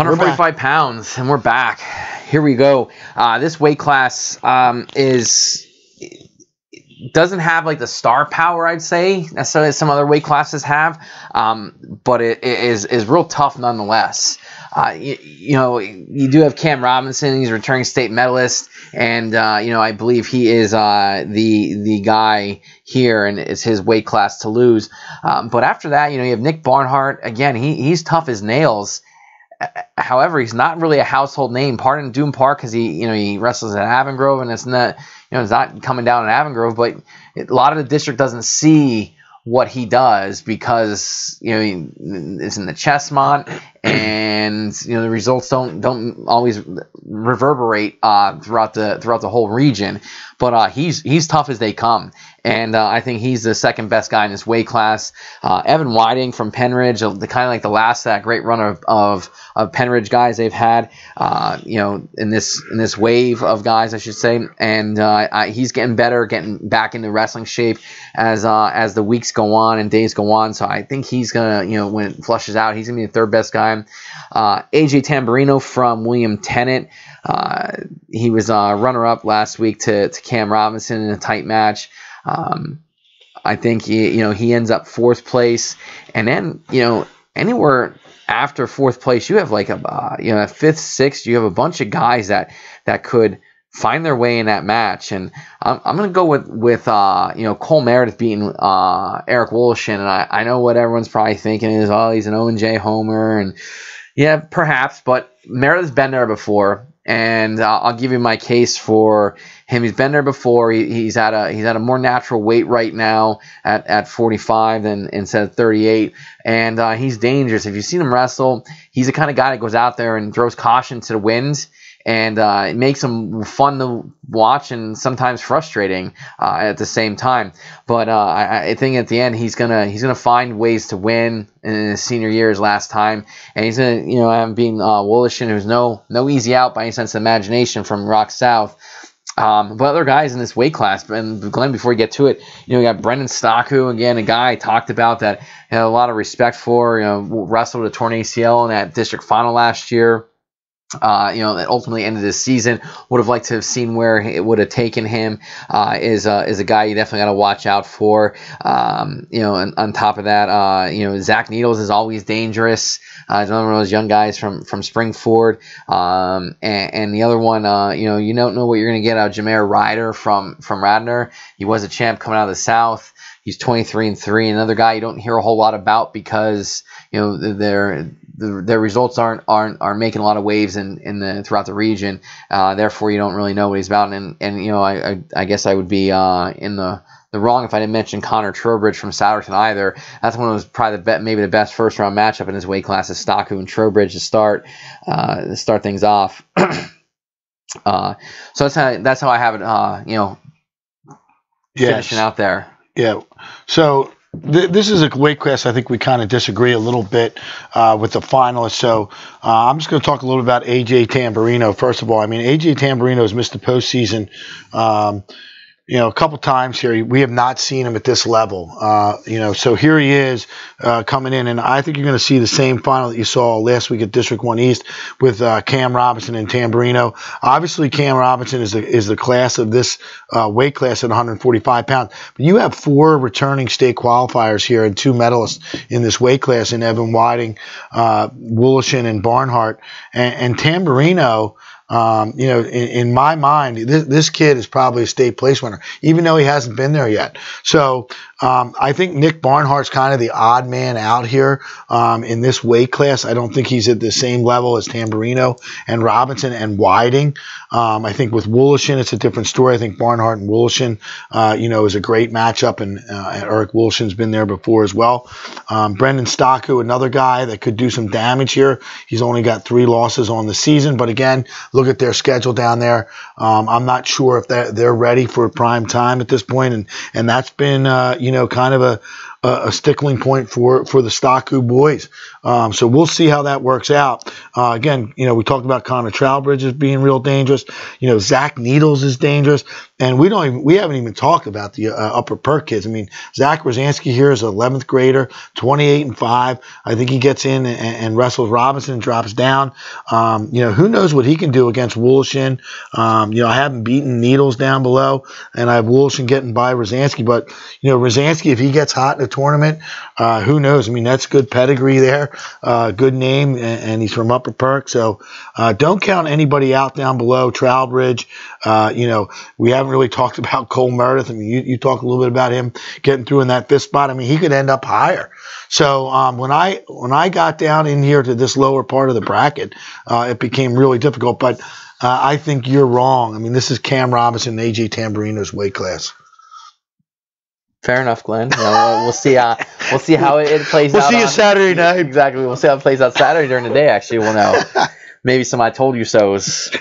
145 pounds, and we're back. Here we go. This weight class doesn't have like the star power, I'd say, necessarily as some other weight classes have, but it is real tough nonetheless. You do have Cam Robinson. He's a returning state medalist, and I believe he is the guy here, and it's his weight class to lose. But after that, you have Nick Barnhart. Again, he's tough as nails. However, he's not really a household name. Part in Doom Park because he wrestles at Avongrove, and it's not it's not coming down in Avongrove. But a lot of the district doesn't see what he does because he is in the Chestmont, and the results don't always reverberate throughout the whole region. But he's tough as they come. And I think he's the second best guy in this weight class. Evan Whiting from Penridge, the kind of like the last of that great run of Penridge guys they've had, in this wave of guys, I should say. And he's getting better, getting back into wrestling shape as the weeks go on and days go on. So I think he's gonna, when it flushes out, he's gonna be the third best guy. AJ Tamburino from William Tennant. He was runner-up last week to Cam Robinson in a tight match. I think he ends up fourth place, and then anywhere after fourth place, you have like a fifth, sixth. You have a bunch of guys that could find their way in that match, and I'm gonna go with Cole Meredith beating Eric Woloshin, and I know what everyone's probably thinking is, he's an O&J homer, and yeah, perhaps, but Meredith's been there before. And I'll give you my case for him. He's been there before. He's at a more natural weight right now at 45 than instead of 38. And he's dangerous. If you've seen him wrestle, he's the kind of guy that goes out there and throws caution to the wind. And it makes him fun to watch and sometimes frustrating at the same time. But I think at the end he's gonna find ways to win in his senior year, his last time, and he's gonna have him being Woloshin, who's no easy out by any sense of imagination from Rock South. But other guys in this weight class, and Glenn, before we get to it, we got Brendan Stocku, again, a guy I talked about that I had a lot of respect for. Wrestled a torn ACL in that district final last year. That ultimately ended his season. Would have liked to have seen where it would have taken him. Is a guy you definitely got to watch out for. And on top of that, Zach Needles is always dangerous. He's another one of those young guys from Springford. And the other one, you don't know what you're going to get out of Jameer Ryder from Radnor. He was a champ coming out of the South. He's 23-3. Another guy you don't hear a whole lot about because their results aren't making a lot of waves throughout the region. Therefore, you don't really know what he's about. And I guess I would be in the wrong if I didn't mention Connor Trowbridge from Souderton either. That's one of those probably maybe the best first round matchup in his weight class is Stocku and Trowbridge to start things off. So that's how I have it. Finishing out there. Yeah. So this is a weight class I think we kind of disagree a little bit with the finalists. So I'm just going to talk a little about AJ Tamburino. First of all, AJ Tamburino has missed the postseason a couple times here. We have not seen him at this level. So here he is coming in, and I think you're going to see the same final that you saw last week at District 1 East with Cam Robinson and Tamburino. Obviously, Cam Robinson is the class of this weight class at 145 pounds. But you have 4 returning state qualifiers here and 2 medalists in this weight class in Evan Whiting, Woloshin, and Barnhart. And Tamburino, in my mind, this kid is probably a state place winner, even though he hasn't been there yet. So I think Nick Barnhart's kind of the odd man out here in this weight class. I don't think he's at the same level as Tamburino and Robinson and Whiting. I think with Woloshin, it's a different story. I think Barnhart and Woloshin, is a great matchup, and Eric Woloshin's been there before as well. Brendan Stocku, another guy that could do some damage here. He's only got 3 losses on the season, but again, look at their schedule down there. I'm not sure if they're ready for prime time at this point, and that's been kind of a stickling point for the Stocku boys. So we'll see how that works out. Again, we talked about Connor Trowbridge as being real dangerous. Zach Needles is dangerous. And we haven't even talked about the upper perk kids. I mean, Zach Rosansky here is an 11th grader, 28-5. I think he gets in and wrestles Robinson, drops down. Who knows what he can do against Woolishin. I haven't beaten Needles down below, and I have Woolishin getting by Rosansky. But, Rosansky, if he gets hot in a tournament, who knows? I mean, that's good pedigree there, good name, and he's from Upper Perk. So don't count anybody out down below. Trowbridge, we haven't really talked about Cole Meredith. I mean, you talked a little bit about him getting through in that fifth spot. I mean, he could end up higher. So when I got down in here to this lower part of the bracket, it became really difficult. But I think you're wrong. I mean, this is Cam Robinson and AJ Tamburino's weight class. Fair enough, Glenn. We'll see. We'll see how it plays out. We'll see you Saturday night. Exactly. We'll see how it plays out Saturday during the day. Actually, we'll know. Maybe some I told you so's.